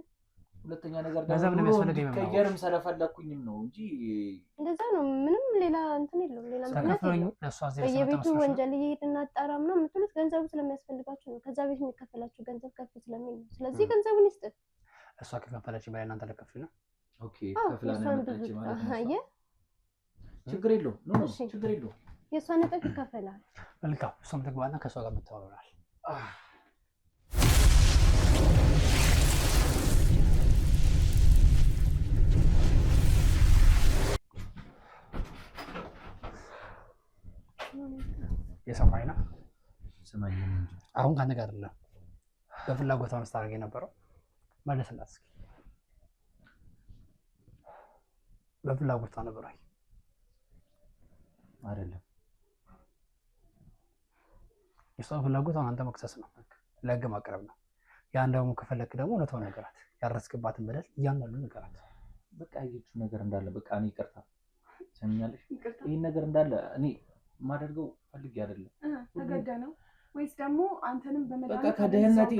ሁለተኛ ነገር ደግሞ ከየርም ስለፈለኩኝም ነው እንጂ
እንደዛ ነው። ምንም ሌላ እንትን የለውም። ሌላ ምክንያት የለውም። በየቤቱ ወንጀል እየሄድን እናጣራ ምናምን የምትሉት ገንዘቡ ስለሚያስፈልጋችሁ ነው። ከዛ ቤት የሚከፈላችሁ ገንዘብ ከፍ ስለሚል ነው። ስለዚህ ገንዘቡን ይስጥ።
እሷ ከከፈለች በላይ እናንተ ለከፍል ነው።
ኦኬ ከፍላና መጣች ማለት ነው። አየ ችግር የለውም። ኖ ችግር የለውም።
የእሷ ነጥብ ይከፈላል።
መልካም እሷም ትግባና ከእሷ ጋር የምታወራል። የሰማኝ ነው። አሁን ከአንተ ጋር አይደለም በፍላጎቷ መስታረግ የነበረው መለስላት እስኪ። በፍላጎቷ ነበር
አይደለም?
የሷን ፍላጎት አሁን አንተ መክሰስ ነው፣ ለህግ ማቅረብ ነው። ያን ደግሞ ከፈለክ ደግሞ እውነታውን ነገራት፣ ያረስክባትን በደል እያንዳንዱ ነገራት።
በቃ ያየችው ነገር እንዳለ በቃ እኔ ይቅርታ ሰምኛለሽ። ይሄን ነገር እንዳለ እኔ ማደርገው ፈልጌ አይደለም።
ተገደ ነው ወይስ ደግሞ አንተንም በመዳን
በቃ ከድህነቴ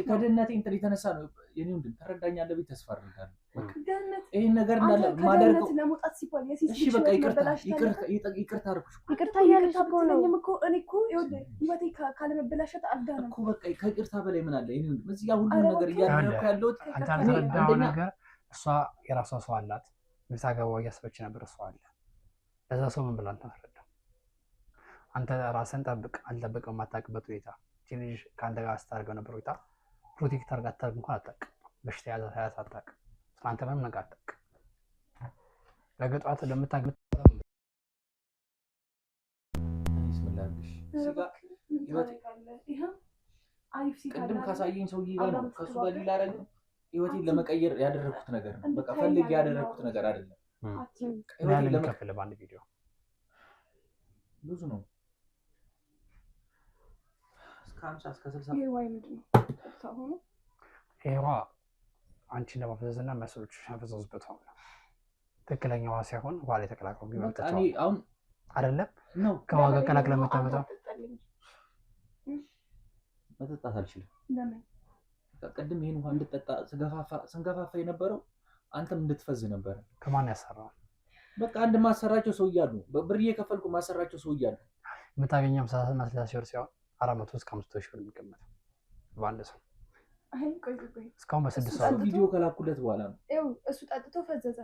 እንትን የተነሳ ነው። የኔ ወንድም ተረዳኛለህ ብዬ ተስፋ አድርጋለሁ። በቃ ይሄን ነገር እንዳለ ማደርገው
ለመውጣት ሲባል የሲስ
እሺ በቃ ይቅርታ አልኩሽ።
ይቅርታ እያልሽ እኮ ነው።
እኔ እኮ ይኸውልህ ህይወቴ ካለመበላሸት አልዳነም
እኮ በቃ ከይቅርታ በላይ ምን አለ? የኔ ወንድም እዚህ ጋር ሁሉ ነገር እያደረኩ ያለሁት
አንተ አልተረዳኸው ነገር እሷ የራሷ ሰው አላት፣ ልታገባው እያሰበች ነበር። እሷ አለ ለዛ ሰው ምን ብላ አልተረዳም። አንተ ራስን ጠብቅ አልጠብቅም የማታውቅበት ሁኔታ ትንሽ ከአንተ ጋር ስታደርገው ነበር ሁኔታ ፕሮቴክት አድርጋ አታውቅ እንኳን አታውቅም። በሽታ ያዛት አታውቅም። ስለአንተ ምንም ነገር አታውቅም። ለገጧት ለምታግብ
ቅድም ካሳየኝ ሰውዬ ጋር ነው ከሱ ጋር ሊላረግ ህይወቴን ለመቀየር ያደረኩት ነገር ነው። በቃ ፈልጌ ያደረኩት ነገር አይደለም።
ህይወቴን ለመቀየር በአንድ ቪዲዮ
ብዙ ነው። እስከ 50 እስከ 60
ይሄ ዋይ ምንድን ነው? ታሆነ
ይሄዋ አንቺን ለማፍዘዝና መስሎች ያፈዘዙበት ነው። ትክክለኛ ውሃ ሳይሆን ውሃ ላይ ተቀላቅሎ ቢመጣ
እኔ አሁን
አይደለም ነው ከዋጋ ቀላቅለ መጣመጣው
መጠጣት አልችልም።
ለምን?
ቅድም ይሄን ውሃ እንድጠጣ ስንገፋፋ የነበረው አንተም እንድትፈዝ ነበር።
ከማን ያሰራው?
በቃ አንድ ማሰራቸው ሰው እያሉ በብር እየከፈልኩ ማሰራቸው ሰው እያሉ
የምታገኘው 50 ሺህ ብር ሲሆን 400 እስከ 500 ሺህ ብር የሚቀመጠው በአንድ ሰው።
አይ ቆይ
እስካሁን በስድስት ሰው
ቪዲዮ ከላኩለት በኋላ ነው።
ይኸው እሱ ጠጥቶ ፈዘዘ።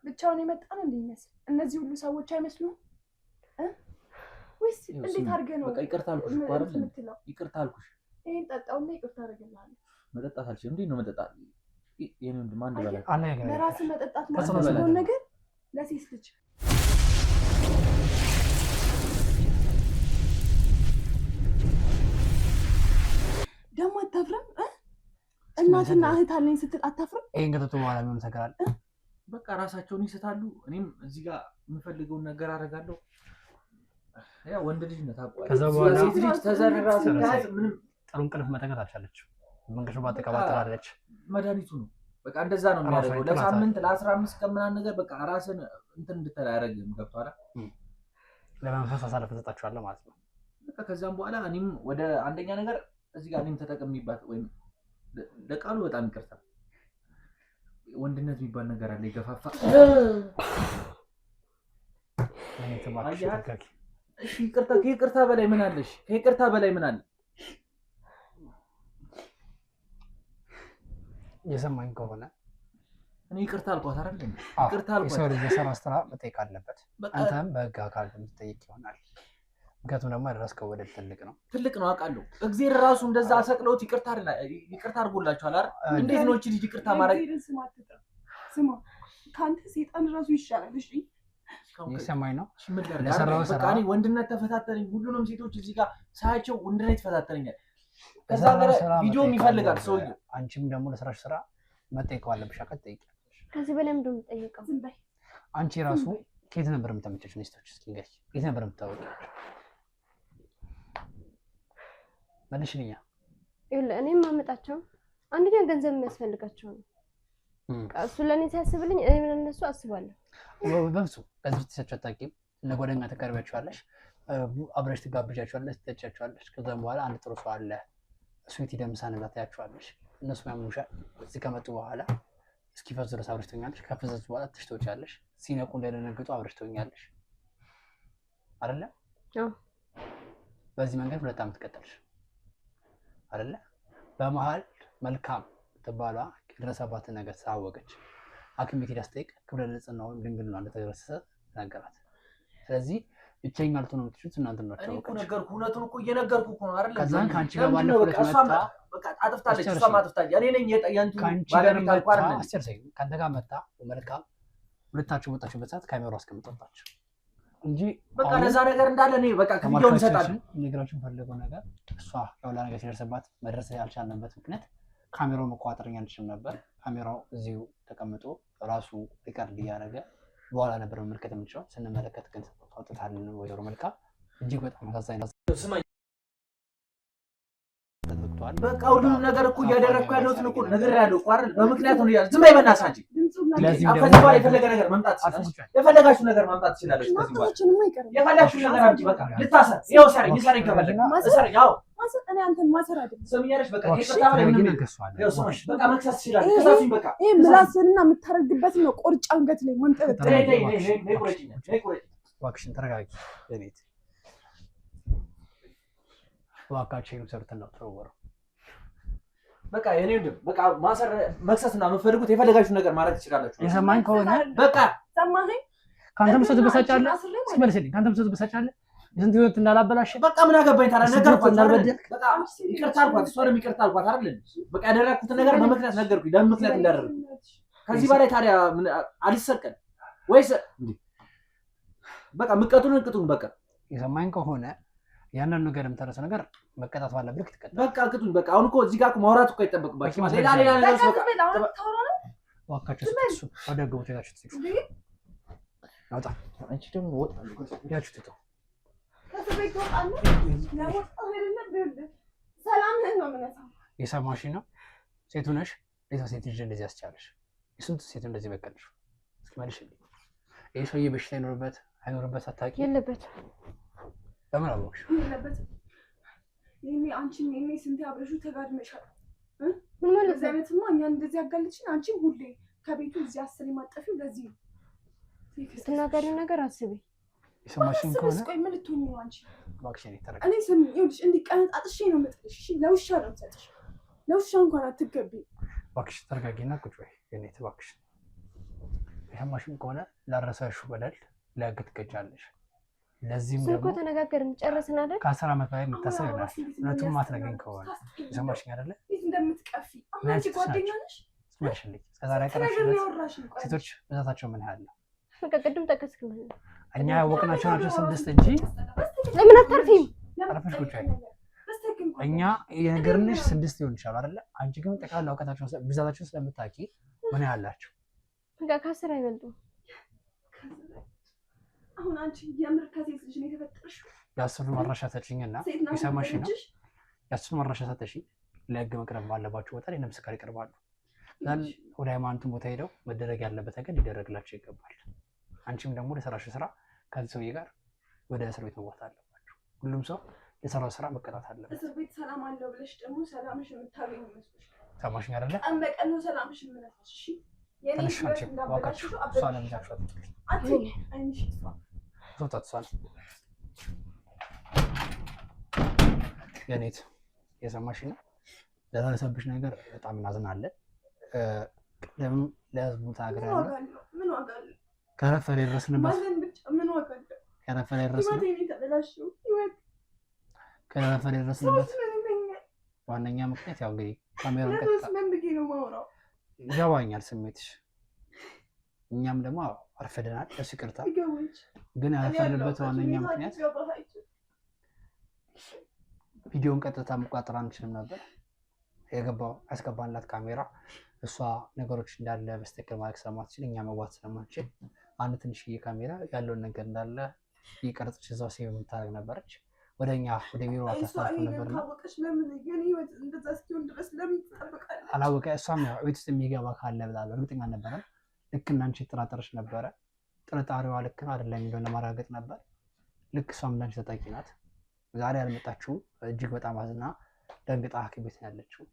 ብቻውን የመጣ ነው እንደሚመስል እነዚህ ሁሉ ሰዎች አይመስሉም ወይስ እንዴት አድርገህ ነው?
በቃ ይቅርታ አልኩሽ እኮ አይደል? ይቅርታ አልኩሽ።
ይሄን ጠጣውና ይቅርታ አደርግልሃለሁ።
መጠጣት አልችልም። እንዴት ነው መጠጣት? የኔ ወንድም አንድ በላይ
ለራስህ መጠጣት ማለት ነው ነገር ለሴት ልጅ ደግሞ አታፍርም? እናትና እህት አለኝ ስትል አታፍርም?
ይሄን ከጠጡ በኋላ ምን ተከራል?
በቃ ራሳቸውን ይስታሉ። እኔም እዚህ ጋር የምፈልገውን ነገር አደርጋለሁ። ያ ወንድ ልጅ ነው ታውቀው።
ከዛ በኋላ
ሴት ልጅ ተዘረራ ሲያዝ ምንም
ጥሩ እንቅልፍ መተኛት አልቻለችም። መንገሻ ባጠቃባጥራለች።
መድኃኒቱ ነው በቃ እንደዛ ነው የሚያደርገው። ለሳምንት ለ15 ከምናምን ነገር በቃ ራስን እንትን እንድትል አያደርግም። ገብቶሃል?
ለመንፈስ አሳልፈህ ትሰጣቸዋለህ ማለት ነው።
በቃ ከዛም በኋላ እኔም ወደ አንደኛ ነገር እዚህ ጋር እኔም ተጠቅሚባት ወይም ለቃሉ በጣም ይቅርታ ወንድነት የሚባል ነገር አለ ይገፋፋ። እሺ ይቅርታ ከይቅርታ በላይ ምን አለሽ? ከይቅርታ በላይ ምን አለ?
የሰማኝ ከሆነ
እኔ ይቅርታ አልኳት አይደል? ይቅርታ አልኳት።
የሰው ልጅ የሰራ ስራ መጠየቅ አለበት። አንተም በህግ አካል የምትጠይቅ ይሆናል። ምክንያቱም ደግሞ ያደረስከው በደል ትልቅ ነው አውቃለሁ። እግዚአብሔር ራሱ እንደዛ አሰቅለውት ይቅርታ አድርጎላችኋል አይደል? እንዴት ነው እቺ ልጅ ይቅርታ ማድረግ?
ስማ ካንተ ሰይጣን ራሱ ይሻላል። እሺ
የሰማኝ ነው
ለሰራው ስራ እኔ ወንድነት ተፈታተነኝ። ሁሉንም ሴቶች እዚህ ጋር ሳያቸው ወንድነት ይፈታተነኛል። ከዛ ጋር ቪዲዮም ይፈልጋል ሰውዬው።
አንቺም ደግሞ ለስራሽ ስራ መጠየቅ አለብሽ። አከት ጠይቂያለሽ።
ከዚህ በላይ ምንድን ነው የምጠይቀው?
ዝም በይ
አንቺ ራሱ ከየት ነበር የምታመጫቸው ሚስቶች? እስኪ ንገሪኝ። ከየት ነበር የምታወቂያቸው? መልሽልኛ።
ይኸውልህ እኔም ማመጣቸው አንደኛ ገንዘብ የሚያስፈልጋቸው ነው። እሱ ለእኔ ሲያስብልኝ እኔ ምን እነሱ አስባለሁ።
በብዙ ከዚህ ተሰጥቶ አታውቂም። እነ ጓደኛ ተቀርቢያቸዋለሽ፣ አብረሽ ትጋብዣቸዋለሽ፣ ትጠጫቸዋለሽ። ከዛም በኋላ አንድ ጥሩ ሰው አለ ስዊት ደምሳ ነዛ ታያቸዋለሽ። እነሱ ያምኑሻል። እዚህ ከመጡ በኋላ እስኪፈዙ ድረስ አብረሽ ትሆኛለሽ። ከፈዘዙ በኋላ ትሽቶቻለሽ። ሲነቁ እንዳይደነግጡ አብረሽ ትሆኛለሽ አይደለ? በዚህ መንገድ 2 ዓመት ቀጠልሽ አይደለ? በመሀል መልካም ትባሏ የደረሰባትን ነገር ሳወቀች ሐኪም ቤት ሄዳ ስትጠይቅ ክብረ ንጽህናው ድንግልና እንደተደረሰ ነገራት። ስለዚህ ብቸኛ ልትሆኑ የምትችሉት እናንተ ናችሁ።
እኮ ነገርኩህ፣ እውነቱን እኮ እየነገርኩህ እኮ ነው አይደል?
ከዛን ካንቺ ጋር ባለፈው መጣ
በቃ አጥፍታለች፣ እሷም አጥፍታለች። እኔ ነኝ የጠያንቱ ባለቤት አልኳር ነኝ።
አስጨርሰኝ። ካንተ ጋር መጣ መልካም ሁለታችሁ ወጣችሁበት ሰዓት ካሜራው አስቀምጦባችሁ እንጂ
በቃ ለዛ ነገር እንዳለ እኔ በቃ ከቪዲዮውን ይሰጣል።
ነገራችሁን ፈልገው ነገር እሷ ያው ነገር ሲደርስባት መድረስ ያልቻልንበት ምክንያት ካሜራውን መቆጣጠር አንችልም ነበር። ካሜራው እዚሁ ተቀምጦ ራሱ ሪካርድ እያደረገ በኋላ ነበር መመልከት የምንችለው። ስንመለከት ግን አውጥታልን ወይሮ መልካም እጅግ በጣም አሳዛኝ ነው። ስማኝ
በቃ ሁሉንም ነገር እኮ እያደረግኩ ያለሁት እኮ ነገር ያለው እኮ አይደል? በምክንያት ነው ያለው። ዝም በይ በእናትሽ አንቺ። ከዚህ በኋላ የፈለገ ነገር መምጣት ትችላለሽ። የፈለጋችሁ ነገር መምጣት ትችላለሽ። ከዚህ በኋላ የፈለጋችሁ ነገር አምጪ። በቃ ልታሰር ይኸው ሰሪ ይሰሪ ከፈለገ ሰሪ ያው
ማሰር እኔ አንተን ማሰር አይደለም።
ሰምኛለሽ። በቃ ይቅርታ በላይ ምንም ይገርሳል። ስማሽ በቃ መክሰስ ትችላለሽ። ከሳሱኝ በቃ
ይሄ ምላስንና የምታረግበት ነው። ቆርጫ አንገት ላይ ወንጠጥ
ነይ ቁረጪኝ።
እባክሽን ተረጋጊ። እቤት እባካችሁ ሰርተን ነው ተወረው
በቃ የኔ ወንድም በቃ ማሰር መክሰስና የምትፈልጉት የፈለጋችሁ ነገር ማድረግ ትችላላችሁ።
የሰማኝ ከሆነ
በቃ
ሰማኸኝ።
ካንተም ሰው ትበሳጫለህ። እስኪመልስልኝ ካንተም ሰው ትበሳጫለህ። የስንት ህይወት እንዳላበላሽ
በቃ ምን አገባኝ ታዲያ? ነገርኳት እንዳልበደል በቃ ይቅርታ አልኳት። እሷንም ይቅርታ አልኳት አይደል? በቃ ያደረኩትን ነገር በምክንያት ነገርኩኝ። ለምን ምክንያት እንዳደረኩ ከዚህ በላይ ታዲያ አልሰቀል ወይስ እንዴ? በቃ ምቀቱን ቅጡን በቃ
የሰማኝ ከሆነ ያንን ነገር የምታረሰው ነገር መቀጣት ባለብህ ትቀጣ።
በቃ ቅጡኝ በቃ። አሁን እኮ እዚህ ጋር እኮ ማውራት እኮ አይጠበቅባችሁም። ሌላ ነገር በቃ
ዋካችሁ እሱ ወደ ግቡ ትሄዳችሁ ትይዙ አውጣ። አንቺ ደግሞ ወጣ ያችሁ ትተው
ከቤት ወጣለህ። ለወጣ አይደለም ሰላም ነን ነው ማለት ነው።
የሰማሽ ነው። ሴቱ ነሽ። ሌላ ሴት ልጅ እንደዚህ ያስቻለሽ የስንት ሴት እንደዚህ በቀልሽ? እስኪ መልሽልኝ። ይሄ ሰውዬ በሽታ ይኖርበት አይኖርበት አታውቂ?
የለበት።
ለምን አወቅሽ?
የለበት። ይሄኔ አንቺም ይሄኔ ስንት አብረሹ ተጋድመሻል።
ምን ማለት ነው?
ለዛነትማ እኛ እንደዚህ ያጋለችን አንቺም ሁሌ ከቤቱ እዚህ አስር የማጠፊው ለዚህ ነው።
ስትናገሪው ነገር አስቢ።
የሰማሽኝ ከሆነ
ቆይ ምን ልትሆኚ ነው አንቺ?
እባክሽ እኔ ተረጋጊ።
እኔ ስም ይኸውልሽ እንዲህ ቀነጣጥሼ ነው የምጥልሽ። እሺ ለውሻ ነው የምሰጥሽ። ለውሻ እንኳን አትገቢ።
እባክሽ ተረጋጊና ቁጭ በይ። የኔ እባክሽ የሰማሽኝ ከሆነ ላረሳሽው በደል ለህግ ትቀጫለሽ። ለዚህም ደግሞ
እኮ ተነጋገርን ጨረስን አይደል?
ከ10 ዓመት በላይ የምታሰብ ይሆናል። እውነቱን ማትነግሪኝ ከሆነ የሰማሽኝ አይደለ?
እንዴት እንደምትቀፊ አንቺ ጓደኛ ነሽ።
ስማሽልኝ እስከዛሬ ያቀረብሽለት ሴቶች ብዛታቸው ምን ያህል ነው?
በቃ ቅድም ጠቀስክልኝ።
እኛ ያወቅናቸው ናቸው 6 እንጂ
ለምን አታርፊም?
አረፈሽ ቁጭ በይ። እኛ የነገርንሽ 6 ሊሆን ይችላል አይደለ? አንቺ ግን ጠቅላላ እውቀታቸው ብዛታቸው ስለምታውቂ ምን ያህል ናቸው?
በቃ ከ10 አይበልጡም።
አሁን አንቺ የምር ከሴት ልጅ ነው የተፈጠርሽው።
የ10 መረሻ ሰጪኝና የሰማሽ ነው። የ10 መረሻ ሰጠሽኝ። ለህግ መቅረብ ባለባቸው ቦታ ላይ ለምስክር ይቀርባሉ። ወደ ሃይማኖቱን ቦታ ሄደው መደረግ ያለበት ነገር ሊደረግላቸው ይገባል። አንቺም ደግሞ ለሰራሽው ስራ ከዚህ ሰውዬ ጋር ወደ እስር ቤት መግባት አለባቸው። ሁሉም ሰው ለሰራው ስራ መቀጣት አለበት።
እስር ቤት ሰላም አለው ብለሽ ደግሞ ሰላምሽ የምታገኝ መስሎሽ?
ሰማሽኝ አይደለ?
ቀን በቀን ነው ሰላምሽ የምነሳሽ። እሺ የኔ
ትንሽ ዋካችሁ እሷ ለምጃችሁ
አይንሽ ይጥፋ።
ሶታቷል የኔት የሰማሽኝ ነው። ለደረሰብሽ ነገር በጣም እናዝናለን። ቀደም ለህዝቡ ታግረናል።
ምን ዋጋ አለው?
ከረፈደ የደረስንበት
ምን ዋጋ አለው?
ከረፈደ የደረስንበት ዋነኛ ምክንያት ያው እንግዲህ ካሜራውን ቀጥታ ይገባኛል ስሜትሽ። እኛም ደግሞ አርፈደናል። እሱ ይቅርታ። ግን ያረፈደበት ዋነኛ ምክንያት ቪዲዮውን ቀጥታ መቆጣጠር አንችልም ነበር። ያስገባንላት ካሜራ እሷ ነገሮች እንዳለ በስተክል ማለት ስለማትችል እኛ መግባት ስለማንችል አንድ ትንሽዬ ካሜራ ያለውን ነገር እንዳለ ይቀርጽች እዛው ሴቭ የምታደርግ ነበረች። ወደ እኛ ወደ ቢሮ አታስተላልፍ ነበር። አላወቀ እሷም ያው ቤት ውስጥ የሚገባ ካለ ብላለሁ እርግጠኛ አልነበረም። ልክ እናንቺ የተጠራጠረች ነበረ። ጥርጣሬዋ ልክ ነው አይደለም የሚለውን ለማረጋገጥ ነበር። ልክ እሷም እንዳንቺ ተጠቂ ናት። ዛሬ ያልመጣችው እጅግ በጣም አዝና ደንግጣ ሐኪም ቤት ነው ያለችው።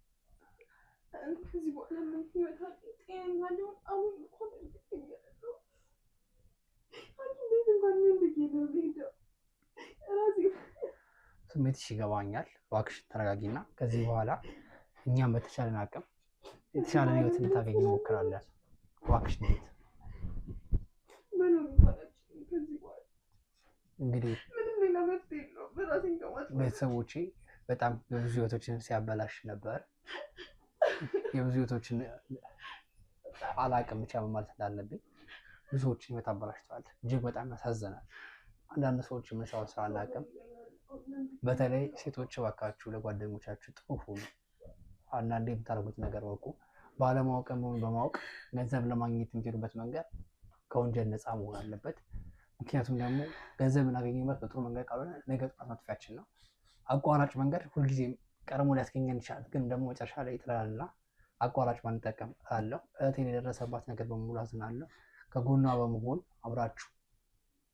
ስሜትሽ ይገባኛል። እባክሽ ተረጋጊና ከዚህ በኋላ እኛም በተቻለን አቅም የተሻለ ህይወት እንድታገኝ እንሞክራለን። እባክሽ ነው እንግዲህ ቤተሰቦቼ በጣም የብዙ ህይወቶችን ሲያበላሽ ነበር። የብዙ ህይወቶችን አላቅም ብቻ ማለት እንዳለብኝ ብዙዎችን ህይወት አበላሽተዋል። እጅግ በጣም ያሳዝናል። አንዳንድ ሰዎች የምንሰራውን ስራ አናቅም። በተለይ ሴቶች እባካችሁ ለጓደኞቻችሁ ጥሩ ሁኑ። አንዳንዴ የምታደርጉት ነገር ወቁ። ባለማወቅም ሆነ በማወቅ ገንዘብ ለማግኘት የምትሄዱበት መንገድ ከወንጀል ነፃ መሆን አለበት። ምክንያቱም ደግሞ ገንዘብ እናገኝበት በጥሩ መንገድ ካልሆነ ነገ ጥፋት ማጥፊያችን ነው። አቋራጭ መንገድ ሁልጊዜም ቀድሞ ሊያስገኘን ይችላል፣ ግን ደግሞ መጨረሻ ላይ ይጥላልና አቋራጭ ባንጠቀም አለው። እህቴን የደረሰባት ነገር በሙሉ አዝናለሁ። ከጎኗ በመሆን አብራችሁ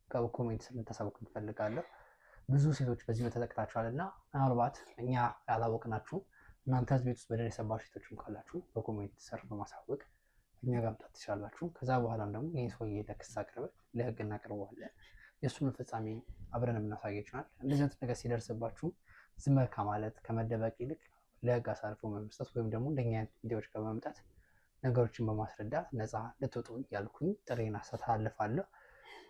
ከኮሜንት ስር እንድታሳውቁ እንፈልጋለሁ። ብዙ ሴቶች በዚህ ተጠቅታችኋል እና ምናልባት እኛ ያላወቅናችሁ እናንተ ቤት ውስጥ በደል የሰባችሁ ሴቶችም ካላችሁ በኮሜንት ስር በማሳወቅ እኛ ጋር መምጣት ትችላላችሁ። ከዛ በኋላም ደግሞ ይህን ሰውዬ ለክስ አቅርበን ለህግ እናቀርበዋለን። የእሱን ፍጻሜ አብረን የምናሳያችኋል። እንደዚህ አይነት ነገር ሲደርስባችሁ ዝም ከማለት ከመደበቅ ይልቅ ለህግ አሳልፎ በመስጠት ወይም ደግሞ እንደኛ አይነት ቪዲዮዎች ጋር በመምጣት ነገሮችን በማስረዳት ነፃ ልትወጡ እያልኩኝ ጥሬን አስተላልፋለሁ።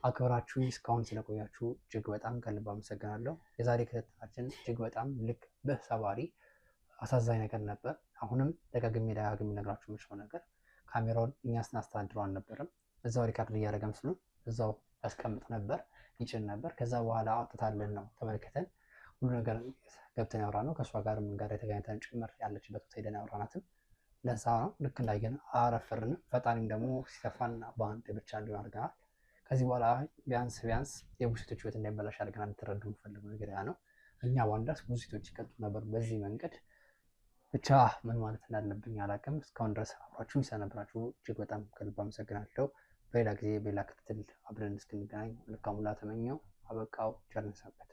አክብራችሁኝ እስካሁን ስለቆያችሁ እጅግ በጣም ከልብ አመሰግናለሁ። የዛሬ ክትትላችን እጅግ በጣም ልክ በሰባሪ አሳዛኝ ነገር ነበር። አሁንም ደጋግሜ ነግራችሁ የምችለው ነገር ካሜራውን እኛ ስናስተዳድረው አልነበረም። እዛው ሪካርድ እያደረገ ምስሉን እዛው ያስቀምጥ ነበር፣ ይጭን ነበር። ከዛ በኋላ አውጥታለን ነው ተመልክተን ሁሉ ነገር ገብተን ያወራ ነው። ከእሷ ጋር ምን ጋር የተገናኝተን ጭምር ያለችበት ቦታ ሄደን ያወራናትም ለዛ ነው። ልክ እንዳየን አረፍርን። ፈጣሪም ደግሞ ሲተፋን በአንድ ብቻ እንዲሆን አድርገናል። ከዚህ በኋላ ቢያንስ የብዙ ሴቶች ህይወት እንዳይበላሽ አድርገናል። እንድትረዱ የምፈልገው ነገር ያ ነው። እኛ ባንዳስ ብዙ ሴቶች ይቀጡ ነበር በዚህ መንገድ። ብቻ ምን ማለት እንዳለብኝ አላውቅም። እስካሁን ድረስ አብራችሁኝ ስለነበራችሁ እጅግ በጣም ከልብ አመሰግናለሁ። በሌላ ጊዜ በሌላ ክትትል አብረን እስክንገናኝ መልካም ሁሉ ተመኘው። አበቃው። ቸር እንሰንብት።